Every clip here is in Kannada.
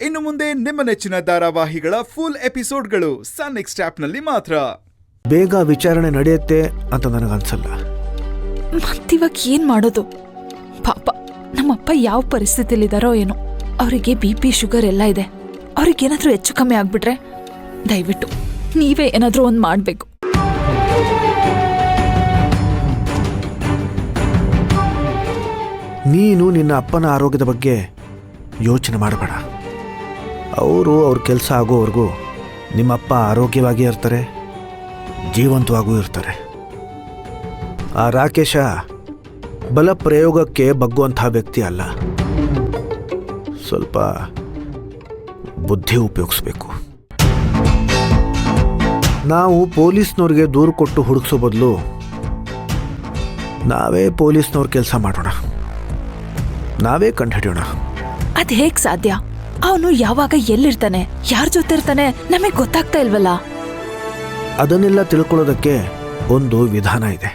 ಇನ್ನು ಮುಂದೆ ನಿಮ್ಮ ನೆಚ್ಚಿನ ಧಾರಾವಾಹಿಗಳ ಫುಲ್ ಎಪಿಸೋಡ್ಗಳು ಸನ್ ನೆಕ್ಸ್ಟ್ ಆಪ್ನಲ್ಲಿ ಮಾತ್ರ. ಬೇಗ ವಿಚಾರಣೆ ನಡೆಯುತ್ತೆ ಅಂತ ನನಗನ್ಸಲ್ಲ. ಮತ್ತಿವಾಗ ಏನ್ ಮಾಡೋದು? ಪಾಪ ನಮ್ಮಪ್ಪ ಯಾವ ಪರಿಸ್ಥಿತಿಲಿದಾರೋ ಏನೋ. ಅವರಿಗೆ BP ಶುಗರ್ ಎಲ್ಲ ಇದೆ. ಅವ್ರಿಗೇನಾದ್ರೂ ಹೆಚ್ಚು ಕಮ್ಮಿ ಆಗ್ಬಿಟ್ರೆ ದಯವಿಟ್ಟು ನೀವೇ ಏನಾದ್ರೂ ಒಂದು ಮಾಡ್ಬೇಕು. ನೀನು ನಿನ್ನ ಅಪ್ಪನ ಆರೋಗ್ಯದ ಬಗ್ಗೆ ಯೋಚನೆ ಮಾಡಬೇಡ. ಅವ್ರ ಕೆಲಸ ಆಗೋವರೆಗೂ ನಿಮ್ಮಪ್ಪ ಆರೋಗ್ಯವಾಗಿ ಇರ್ತಾರೆ, ಜೀವಂತವಾಗೂ ಇರ್ತಾರೆ. ಆ ರಾಕೇಶ ಬಲ ಪ್ರಯೋಗಕ್ಕೆ ಬಗ್ಗುವಂಥ ವ್ಯಕ್ತಿ ಅಲ್ಲ. ಸ್ವಲ್ಪ ಬುದ್ಧಿ ಉಪಯೋಗಿಸ್ಬೇಕು. ನಾವು ಪೊಲೀಸ್ನವ್ರಿಗೆ ದೂರು ಕೊಟ್ಟು ಹುಡುಕ್ಸೋ ಬದಲು ನಾವೇ ಪೊಲೀಸ್ನವ್ರ ಕೆಲಸ ಮಾಡೋಣ, ನಾವೇ ಕಂಡುಹಿಡಿಯೋಣ. ಅದ್ ಹೇಗ್ ಸಾಧ್ಯ? ಅವನು ಯಾವಾಗ ಎಲ್ಲಿರ್ತಾನೆ, ಯಾರ ಜೊತೆ ಇರ್ತಾನೆ, ನಮಗ್ ಗೊತ್ತಾಗ್ತಾ ಇಲ್ವಲ್ಲ. ಅದನ್ನೆಲ್ಲ ತಿಳ್ಕೊಳ್ಳೋದಕ್ಕೆ ಒಂದು ವಿಧಾನ ಇದೆ.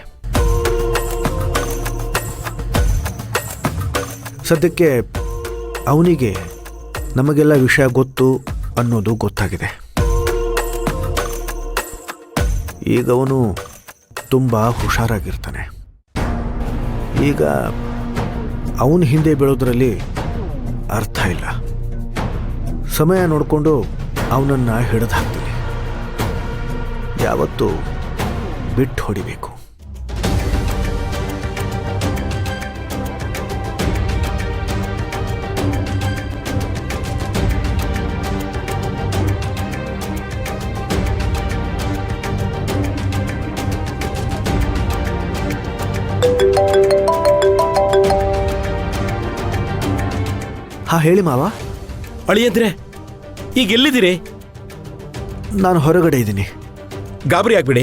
ಸದ್ಯಕ್ಕೆ ಅವನಿಗೆ ನಮಗೆಲ್ಲ ವಿಷಯ ಗೊತ್ತು ಅನ್ನೋದು ಗೊತ್ತಾಗಿದೆ. ಈಗ ಅವನು ತುಂಬ ಹುಷಾರಾಗಿರ್ತಾನೆ. ಈಗ ಅವನ ಹಿಂದೆ ಬೀಳೋದ್ರಲ್ಲಿ ಅರ್ಥ ಇಲ್ಲ. ಸಮಯ ನೋಡಿಕೊಂಡು ಅವನನ್ನು ಹಿಡಿದು ಹಾಕ್ತೀನಿ. ಯಾವತ್ತೂ ಬಿಟ್ಟು ಹೊಡಿಬೇಕು. ಹೇಳಿ ಮಾವ. ಅಳಿಯಂದ್ರೆ ಈಗ ಎಲ್ಲಿದ್ದೀರಿ? ನಾನು ಹೊರಗಡೆ ಇದ್ದೀನಿ. ಗಾಬರಿ ಆಗ್ಬಿಡಿ.